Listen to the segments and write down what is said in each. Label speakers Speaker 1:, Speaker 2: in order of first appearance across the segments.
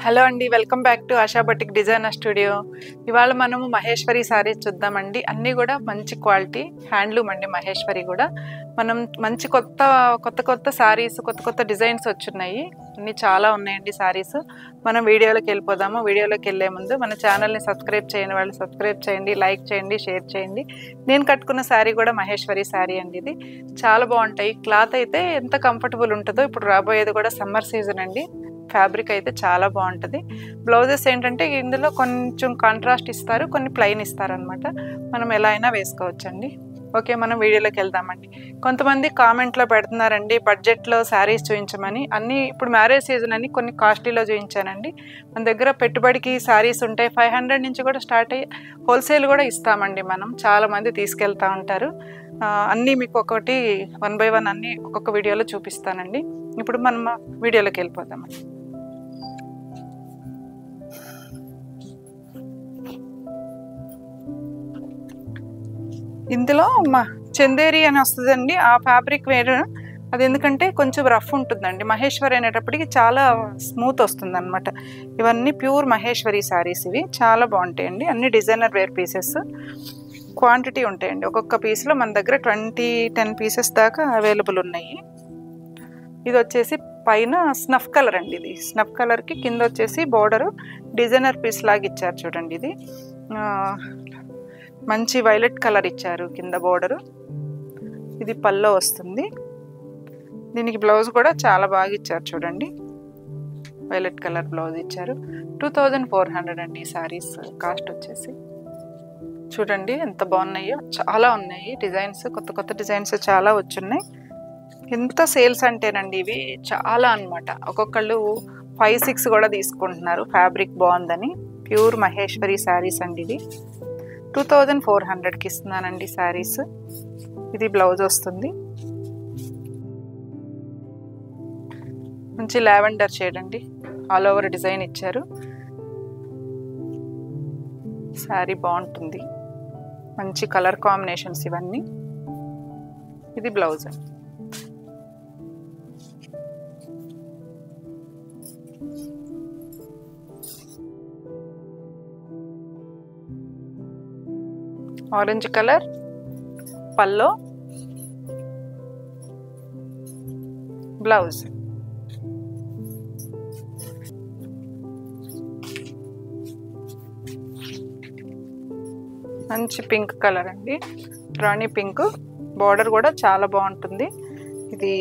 Speaker 1: Hello అండి, welcome back to ASHA batik designer studio. ఇవాళ మనము మహేశ్వరి సారీస్ చూద్దామండి. అన్నీ కూడా మంచి క్వాలిటీ హ్యాండ్లూమ్ అండి. మహేశ్వరి కూడా మనం మంచి కొత్త సారీస్, కొత్త డిజైన్స్ వచ్చున్నాయి. అన్నీ చాలా ఉన్నాయండి సారీస్. మనం వీడియోలోకి వెళ్ళిపోదాము. వీడియోలోకి వెళ్ళే ముందు మన ఛానల్ని సబ్స్క్రైబ్ చేయని వాళ్ళు సబ్స్క్రైబ్ చేయండి, లైక్ చేయండి, షేర్ చేయండి. నేను కట్టుకున్న శారీ కూడా మహేశ్వరి శారీ అండి. ఇది చాలా బాగుంటాయి. క్లాత్ అయితే ఎంత కంఫర్టబుల్ ఉంటుందో. ఇప్పుడు రాబోయేది కూడా సమ్మర్ సీజన్ అండి. ఫ్యాబ్రిక్ అయితే చాలా బాగుంటుంది. బ్లౌజెస్ ఏంటంటే ఇందులో కొంచెం కాంట్రాస్ట్ ఇస్తారు, కొన్ని ప్లెయిన్ ఇస్తారనమాట. మనం ఎలా అయినా వేసుకోవచ్చండి. ఓకే, మనం వీడియోలోకి వెళ్దామండి. కొంతమంది కామెంట్లో పెడుతున్నారండి బడ్జెట్లో శారీస్ చూపించమని. అన్నీ ఇప్పుడు మ్యారేజ్ సీజన్ అని కొన్ని కాస్ట్లీలో చూపించానండి. మన దగ్గర పెట్టుబడికి శారీస్ ఉంటాయి. 500 నుంచి కూడా స్టార్ట్ అయ్యి హోల్సేల్ కూడా ఇస్తామండి. మనం చాలామంది తీసుకెళ్తూ ఉంటారు. అన్నీ మీకు ఒకటి 1 by 1 అన్నీ ఒక్కొక్క వీడియోలో చూపిస్తానండి. ఇప్పుడు మనం వీడియోలోకి వెళ్ళిపోదామండి. ఇందులో చందేరి అని వస్తుందండి. ఆ ఫ్యాబ్రిక్ వేరు. అది ఎందుకంటే కొంచెం రఫ్ ఉంటుందండి. మహేశ్వరి అనేటప్పటికి చాలా స్మూత్ వస్తుంది అనమాట. ఇవన్నీ ప్యూర్ మహేశ్వరి శారీస్. ఇవి చాలా బాగుంటాయండి. అన్ని డిజైనర్ వేర్ పీసెస్. క్వాంటిటీ ఉంటాయండి. ఒక్కొక్క పీస్లో మన దగ్గర 10 పీసెస్ దాకా అవైలబుల్ ఉన్నాయి. ఇది వచ్చేసి పైన స్నఫ్ కలర్ అండి. ఇది స్నఫ్ కలర్కి కింద వచ్చేసి బోర్డరు డిజైనర్ పీస్ లాగా ఇచ్చారు చూడండి. ఇది మంచి వైలెట్ కలర్ ఇచ్చారు కింద బోర్డరు. ఇది పల్లో వస్తుంది. దీనికి బ్లౌజ్ కూడా చాలా బాగా ఇచ్చారు చూడండి. వైలెట్ కలర్ బ్లౌజ్ ఇచ్చారు. 2400 అండి ఈ శారీస్ కాస్ట్ వచ్చేసి. చూడండి ఎంత బాగున్నాయో. చాలా ఉన్నాయి డిజైన్స్, కొత్త డిజైన్స్ చాలా వచ్చున్నాయి. ఎంత సేల్స్ అంటేనండి ఇవి చాలా అనమాట. ఒక్కొక్కళ్ళు 5-6 కూడా తీసుకుంటున్నారు. ఫ్యాబ్రిక్ బాగుందని. ప్యూర్ మహేశ్వరి శారీస్ అండి. ఇది 2400కి ఇస్తున్నానండి శారీస్. ఇది బ్లౌజ్ వస్తుంది. మంచి లావెండర్ షేడ్ అండి. ఆల్ ఓవర్ డిజైన్ ఇచ్చారు. శారీ బాగుంటుంది. మంచి కలర్ కాంబినేషన్స్ ఇవన్నీ. ఇది బ్లౌజ్. ఆరెంజ్ కలర్ పల్లో, బ్లౌజ్. మంచి పింక్ కలర్ అండి. రాణి పింక్. బార్డర్ కూడా చాలా బాగుంటుంది. ఇది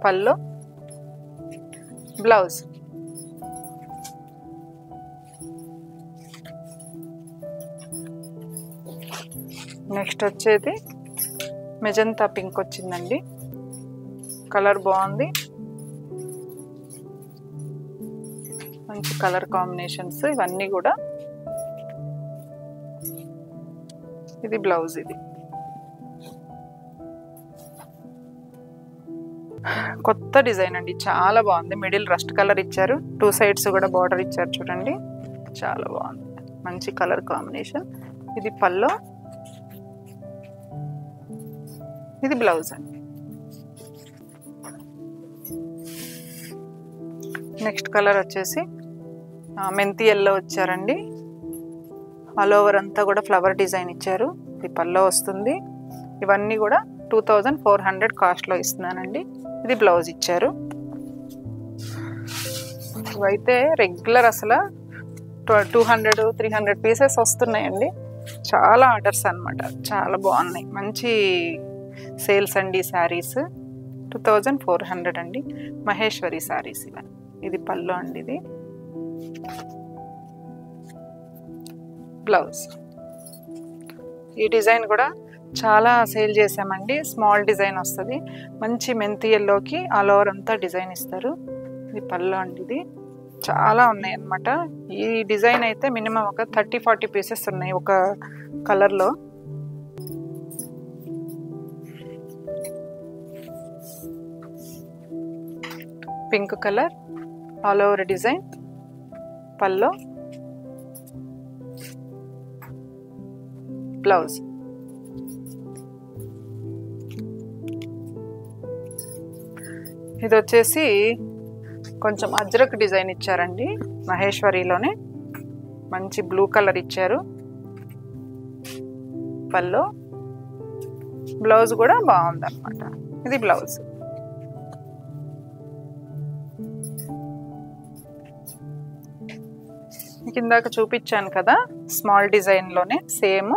Speaker 1: పల్లో, బ్లౌజ్. నెక్స్ట్ వచ్చేది మెజంతా పింక్ వచ్చిందండి. కలర్ బాగుంది. మంచి కలర్ కాంబినేషన్స్ ఇవన్నీ కూడా. ఇది బ్లౌజ్. ఇది కొత్త డిజైన్ అండి. చాలా బాగుంది. మిడిల్ రస్ట్ కలర్ ఇచ్చారు. 2 sides కూడా బార్డర్ ఇచ్చారు చూడండి. చాలా బాగుంది. మంచి కలర్ కాంబినేషన్. ఇది పల్లో, ఇది బ్లౌజ్ అండి. నెక్స్ట్ కలర్ వచ్చేసి మెంతి ఎల్లో వచ్చారండి. ఆల్ ఓవర్ అంతా కూడా ఫ్లవర్ డిజైన్ ఇచ్చారు. ఇది పల్లో వస్తుంది. ఇవన్నీ కూడా 2400 కాస్ట్లో ఇస్తున్నానండి. ఇది బ్లౌజ్ ఇచ్చారు. ఇవైతే రెగ్యులర్ అసలు 200-300 పీసెస్ వస్తున్నాయండి. చాలా ఆర్డర్స్ అనమాట. చాలా బాగున్నాయి. మంచి సేల్స్ అండి శారీస్. 2400 అండి మహేశ్వరి శారీస్ ఇవన్నీ. ఇది పల్లో అండి. ఇది బ్లౌజ్. ఈ డిజైన్ కూడా చాలా సేల్ చేసామండి. స్మాల్ డిజైన్ వస్తుంది. మంచి మెంతి ఎల్లోకి ఆల్ ఓవర్ అంతా డిజైన్ ఇస్తారు. ఇది పల్లో అండి. ఇది చాలా ఉన్నాయి అన్నమాట. ఈ డిజైన్ అయితే మినిమం ఒక 30-40 పీసెస్ ఉన్నాయి ఒక కలర్లో. Pink colour all over design పల్లో, బ్లౌజ్. ఇది వచ్చేసి కొంచెం అజ్రక్ డిజైన్ ఇచ్చారండి మహేశ్వరిలోనే. మంచి బ్లూ కలర్ ఇచ్చారు. పల్లో బ్లౌజ్ కూడా బాగుందన్నమాట. ఇది బ్లౌజ్. కిందాక చూపించాను కదా స్మాల్ డిజైన్లోనే సేమ్,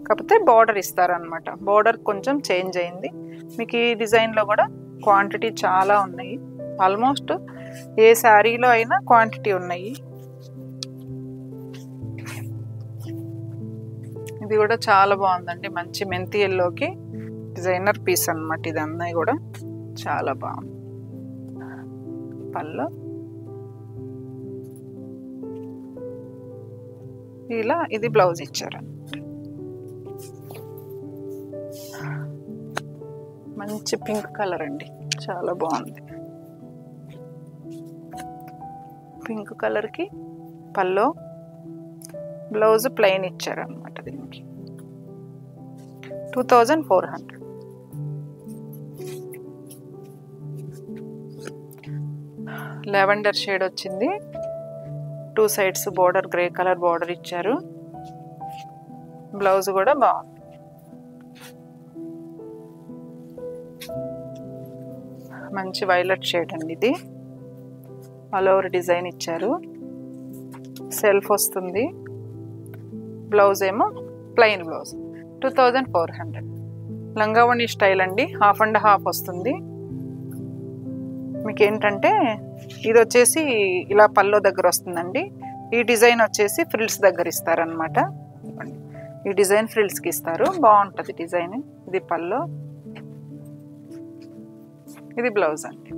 Speaker 1: కాకపోతే బార్డర్ ఇస్తారనమాట. బార్డర్ కొంచెం చేంజ్ అయింది. మీకు ఈ డిజైన్లో కూడా క్వాంటిటీ చాలా ఉన్నాయి. ఆల్మోస్ట్ ఏ శారీలో అయినా క్వాంటిటీ ఉన్నాయి. ఇది కూడా చాలా బాగుందండి. మంచి మెంతి ఎల్లోకి డిజైనర్ పీస్ అన్నమాట. ఇది అన్నది కూడా చాలా బాగుంది. పళ్ళు ఇలా ఇది బ్లౌజ్ ఇచ్చారన్నమాట. మంచి పింక్ కలర్ అండి, చాలా బాగుంది. పింక్ కలర్కి పల్లో బ్లౌజ్ ప్లెయిన్ ఇచ్చారనమాట. దీనికి 2400. లెవెండర్ షేడ్ వచ్చింది. 2 sides border grey colour border ఇచ్చారు. బ్లౌజ్ కూడా బాగుంది. మంచి వైలెట్ షేడ్ అండి. ఇది ఆల్ ఓవర్ డిజైన్ ఇచ్చారు. సెల్ఫ్ వస్తుంది. బ్లౌజ్ ఏమో ప్లెయిన్ బ్లౌజ్. 2400. లంగావణి స్టైల్ అండి. హాఫ్ అండ్ హాఫ్ వస్తుంది. మీకు ఏంటంటే ఇది వచ్చేసి ఇలా పల్లో దగ్గర వస్తుందండి. ఈ డిజైన్ వచ్చేసి ఫ్రిల్స్ దగ్గర ఇస్తారనమాట. ఈ డిజైన్ ఫ్రిల్స్కి ఇస్తారు. బాగుంటుంది డిజైన్. ఇది పల్లో, ఇది బ్లౌజ్ అండి.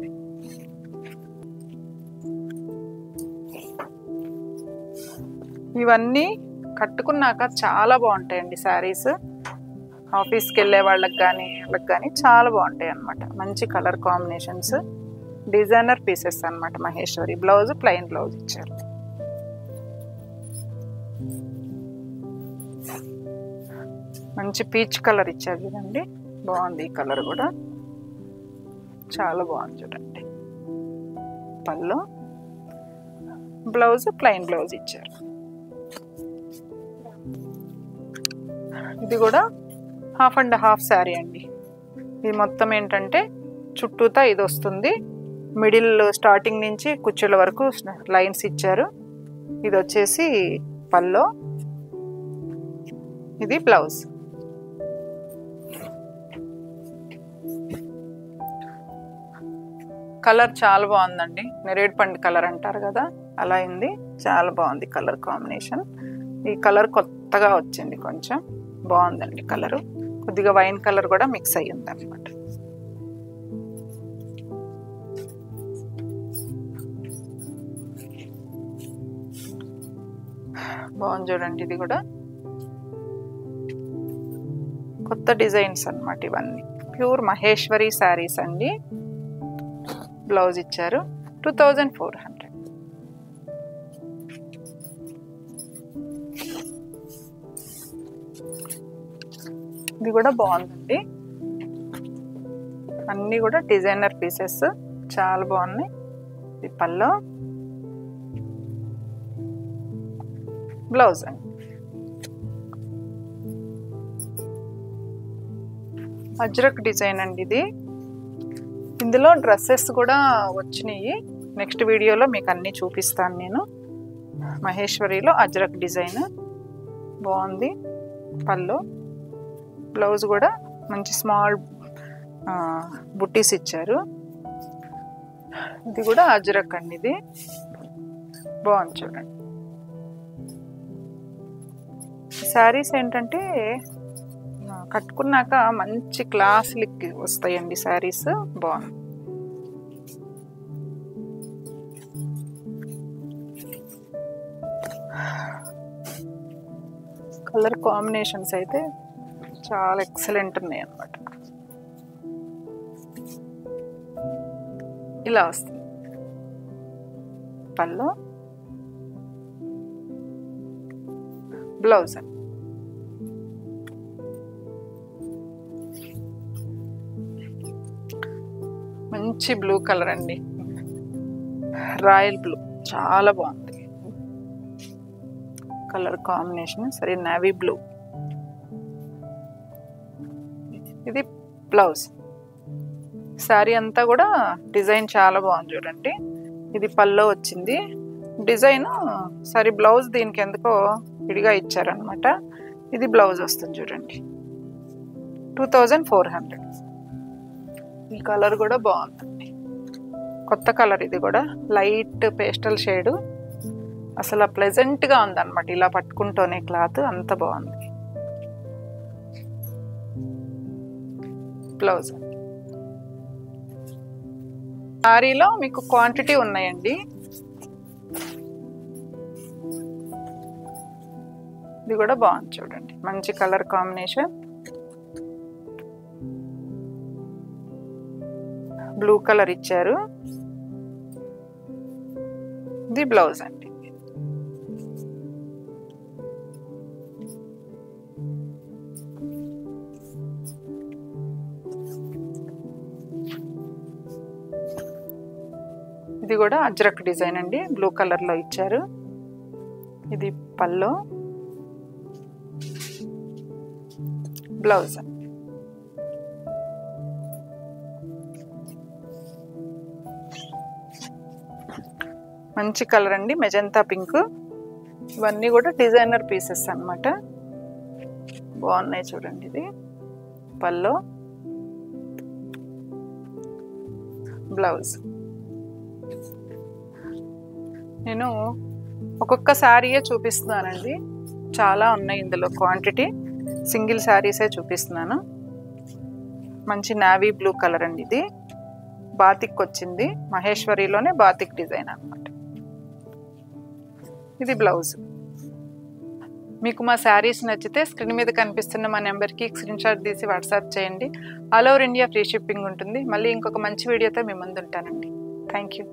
Speaker 1: ఇవన్నీ కట్టుకున్నాక చాలా బాగుంటాయండి శారీస్. ఆఫీస్కి వెళ్ళే వాళ్ళకి కానీ వాళ్ళకి కానీ చాలా బాగుంటాయి అన్నమాట. మంచి కలర్ కాంబినేషన్స్, డిజైనర్ పీసెస్ అన్నమాట. మహేశ్వరి బ్లౌజ్ ప్లెయిన్ బ్లౌజ్ ఇచ్చారు. మంచి పీచ్ కలర్ ఇచ్చారు చూడండి, బాగుంది. ఈ కలర్ కూడా చాలా బాగుంది చూడండి. పళ్ళు బ్లౌజ్ ప్లెయిన్ బ్లౌజ్ ఇచ్చారు. ఇది కూడా హాఫ్ అండ్ హాఫ్ శారీ అండి. ఇది మొత్తం ఏంటంటే చుట్టూతా ఇది వస్తుంది. మిడిల్ స్టార్టింగ్ నుంచి కుచ్చుల వరకు లైన్స్ ఇచ్చారు. ఇది వచ్చేసి పల్లో, ఇది బ్లౌజ్. కలర్ చాలా బాగుందండి. నేరేడు పండు కలర్ అంటారు కదా, అలా అయింది. చాలా బాగుంది కలర్ కాంబినేషన్. ఈ కలర్ కొత్తగా వచ్చింది, కొంచెం బాగుందండి కలరు. కొద్దిగా వైన్ కలర్ కూడా మిక్స్ అయ్యింది అనమాట. బాగుంది చూడండి. ఇది కూడా కొత్త డిజైన్స్ అన్నమాట. ఇవన్నీ ప్యూర్ మహేశ్వరి శారీస్ అండి. బ్లౌజ్ ఇచ్చారు. 2400. ఇది కూడా బాగుందండి. అన్నీ కూడా డిజైనర్ పీసెస్ చాలా బాగున్నాయి. ఇది పల్లో, బ్లౌజ్ అండి. అజ్రక్ డిజైన్ అండి ఇది. ఇందులో డ్రెస్సెస్ కూడా వచ్చినాయి. నెక్స్ట్ వీడియోలో మీకు అన్నీ చూపిస్తాను నేను. మహేశ్వరిలో అజ్రక్ డిజైన్ బాగుంది. పల్లో, బ్లౌజ్ కూడా మంచి స్మాల్ బుట్టీస్ ఇచ్చారు. ఇది కూడా అజ్రక్ అండి. ఇది బాగుంది చూడండి. శారీస్ ఏంటంటే కట్టుకున్నాక మంచి క్లాస్ లుక్ వస్తాయండి శారీస్. బాగుంది. కలర్ కాంబినేషన్స్ అయితే చాలా ఎక్సలెంట్ ఉన్నాయి అన్నమాట. ఇలా వస్తుంది పళ్ళు, బ్లౌజ్. మంచి బ్లూ కలర్ అండి. రాయల్ బ్లూ చాలా బాగుంది కలర్ కాంబినేషన్. సరే నేవీ బ్లూ. ఇది బ్లౌజ్. శారీ అంతా కూడా డిజైన్ చాలా బాగుంది చూడండి. ఇది పల్లో వచ్చింది డిజైన్. సరే బ్లౌజ్ దీనికి ఎందుకో విడిగా ఇచ్చారనమాట. ఇది బ్లౌజ్ వస్తుంది చూడండి. 2400. ఈ కలర్ కూడా బాగుందండి. కొత్త కలర్ ఇది కూడా లైట్ పేస్టల్ షేడు. అసలు ప్లెజెంట్గా ఉందన్నమాట ఇలా పట్టుకుంటూనే క్లాత్ అంత బాగుంది. బ్లౌజ్. శారీలో మీకు క్వాంటిటీ ఉన్నాయండి. ఇది కూడా బాగుంది చూడండి. మంచి కలర్ కాంబినేషన్. బ్లూ కలర్ ఇచ్చారు. ఇది బ్లౌజ్ అండి. ఇది కూడా అజ్రక్ డిజైన్ అండి. బ్లూ కలర్ లో ఇచ్చారు. ఇది పల్లో, బ్లౌజ్. మంచి కలర్ అండి, మెజంతా పింక్. ఇవన్నీ కూడా డిజైనర్ పీసెస్ అన్నమాట. బాగున్నాయి చూడండి. ఇది పల్లో, బ్లౌజ్. నేను ఒక్కొక్క శారీయే చూపిస్తున్నానండి. చాలా ఉన్నాయి ఇందులో క్వాంటిటీ. సింగిల్ శారీసే చూపిస్తున్నాను. మంచి నావీ బ్లూ కలర్ అండి. ఇది బాతిక్ వచ్చింది. మహేశ్వరిలోనే బాతిక్ డిజైన్ అన్నమాట. ఇది బ్లౌజ్. మీకు మా శారీస్ నచ్చితే స్క్రీన్ మీద కనిపిస్తున్న మా నెంబర్కి స్క్రీన్ షాట్ తీసి వాట్సాప్ చేయండి. All over India free shipping ఉంటుంది. మళ్ళీ ఇంకొక మంచి వీడియోతో మీ ముందు ఉంటానండి. Thank you.